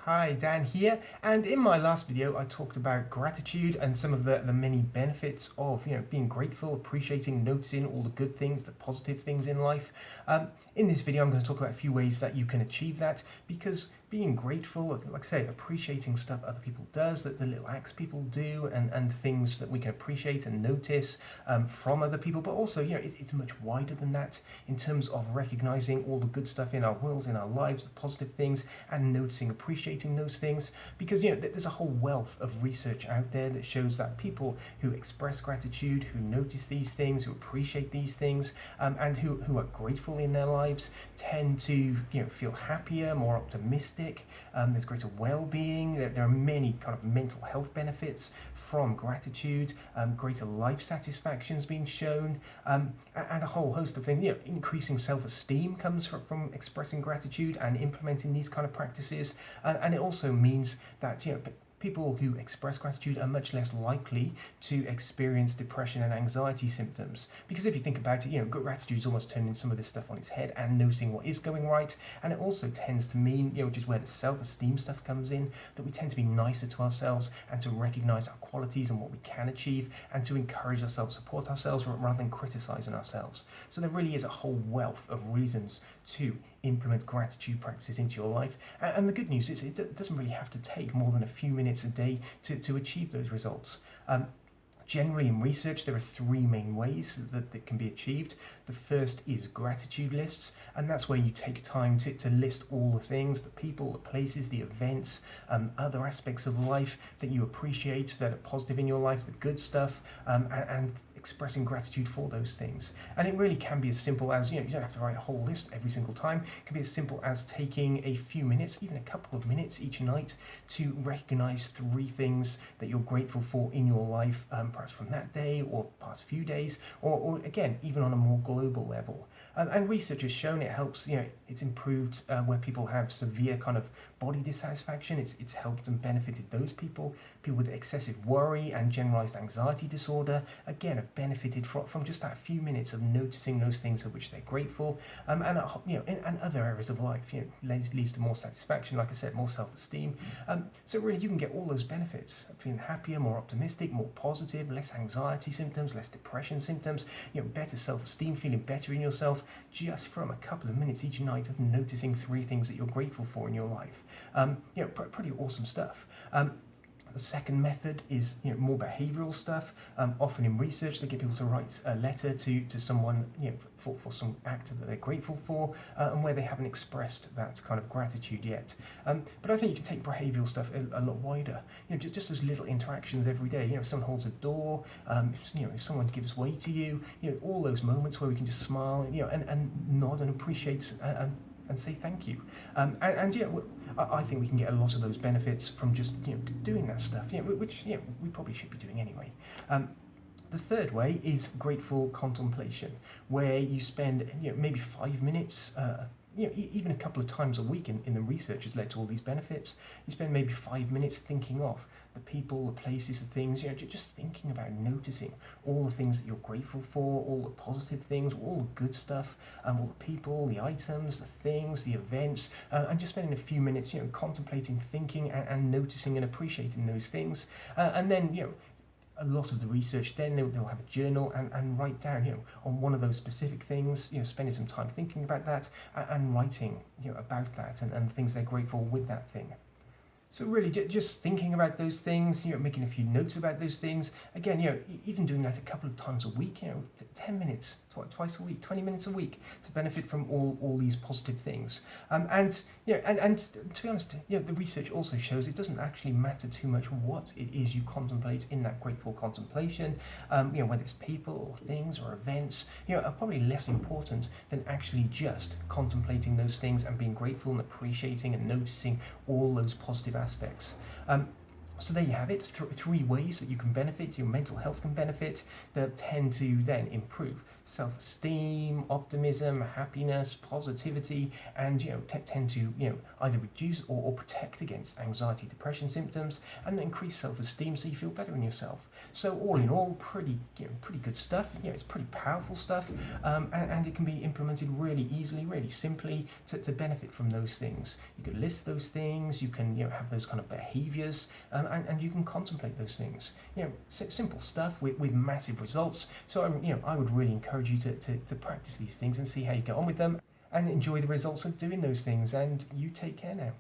Hi, Dan here, and in my last video I talked about gratitude and some of the many benefits of being grateful, appreciating, noticing all the good things, the positive things in life. In this video I'm going to talk about a few ways that you can achieve that, because being grateful, like I say, appreciating stuff other people does, that the little acts people do, and things that we can appreciate and notice from other people, but also it's much wider than that in terms of recognizing all the good stuff in our worlds, in our lives, the positive things, and noticing, appreciating those things, because there's a whole wealth of research out there that shows that people who express gratitude, who notice these things, who appreciate these things, and who are grateful in their lives tend to feel happier, more optimistic. There's greater well-being. There are many kind of mental health benefits from gratitude. Greater life satisfaction's been shown, and a whole host of things. Increasing self-esteem comes from expressing gratitude and implementing these kind of practices, and it also means that people who express gratitude are much less likely to experience depression and anxiety symptoms. Because if you think about it, gratitude is almost turning some of this stuff on its head and noticing what is going right. And it also tends to mean, which is where the self-esteem stuff comes in, that we tend to be nicer to ourselves and to recognize our qualities and what we can achieve, and to encourage ourselves, support ourselves, rather than criticizing ourselves. So there really is a whole wealth of reasons to implement gratitude practices into your life. And the good news is it doesn't really have to take more than a few minutes a day to achieve those results. Generally in research there are three main ways that can be achieved. The first is gratitude lists, and that's where you take time to list all the things, the people, the places, the events, other aspects of life that you appreciate, that are positive in your life, the good stuff, and expressing gratitude for those things. And it really can be as simple as, you don't have to write a whole list every single time. It can be as simple as taking a few minutes, even a couple of minutes each night, to recognize three things that you're grateful for in your life, perhaps from that day or past few days, or again, even on a more global level. And research has shown it helps, it's improved where people have severe kind of body dissatisfaction. It's helped and benefited those people. People with excessive worry and generalized anxiety disorder, again, have benefited from just that few minutes of noticing those things for which they're grateful. And other areas of life, leads to more satisfaction, like I said, more self-esteem. So really you can get all those benefits, feeling happier, more optimistic, more positive, less anxiety symptoms, less depression symptoms, better self-esteem, feeling better in yourself, just from a couple of minutes each night of noticing three things that you're grateful for in your life. Pretty awesome stuff. The second method is more behavioural stuff. Often in research they get people to write a letter to someone for some act that they're grateful for, and where they haven't expressed that kind of gratitude yet. But I think you can take behavioural stuff a lot wider. Just those little interactions every day. If someone holds a door, if someone gives way to you, all those moments where we can just smile, and nod and appreciate and say thank you. I think we can get a lot of those benefits from just doing that stuff, which we probably should be doing anyway. The third way is grateful contemplation, where you spend maybe 5 minutes, even a couple of times a week in the research has led to all these benefits. You spend maybe 5 minutes thinking of the people, the places, the things, just thinking about, noticing all the things that you're grateful for, all the positive things, all the good stuff, all the people, the items, the things, the events, and just spending a few minutes, contemplating, thinking, and noticing and appreciating those things. And then, a lot of the research, then they'll have a journal and write down, on one of those specific things, spending some time thinking about that and writing, about that and things they're grateful with that thing. So really, just thinking about those things, making a few notes about those things. Again, even doing that a couple of times a week, 10 minutes, twice a week, 20 minutes a week, to benefit from all these positive things. And to be honest, the research also shows it doesn't actually matter too much what it is you contemplate in that grateful contemplation. Whether it's people or things or events, are probably less important than actually just contemplating those things and being grateful and appreciating and noticing all those positive aspects. So there you have it, three ways that you can benefit, your mental health can benefit, that tend to then improve self-esteem, optimism, happiness, positivity, and tend to either reduce or protect against anxiety, depression symptoms, and increase self-esteem so you feel better in yourself. So all in all, pretty good stuff. It's pretty powerful stuff, and it can be implemented really easily, really simply to benefit from those things. You can list those things, you can have those kind of behaviors, and you can contemplate those things. Simple stuff with massive results. So I would really encourage you to practice these things and see how you get on with them and enjoy the results of doing those things. And you take care now.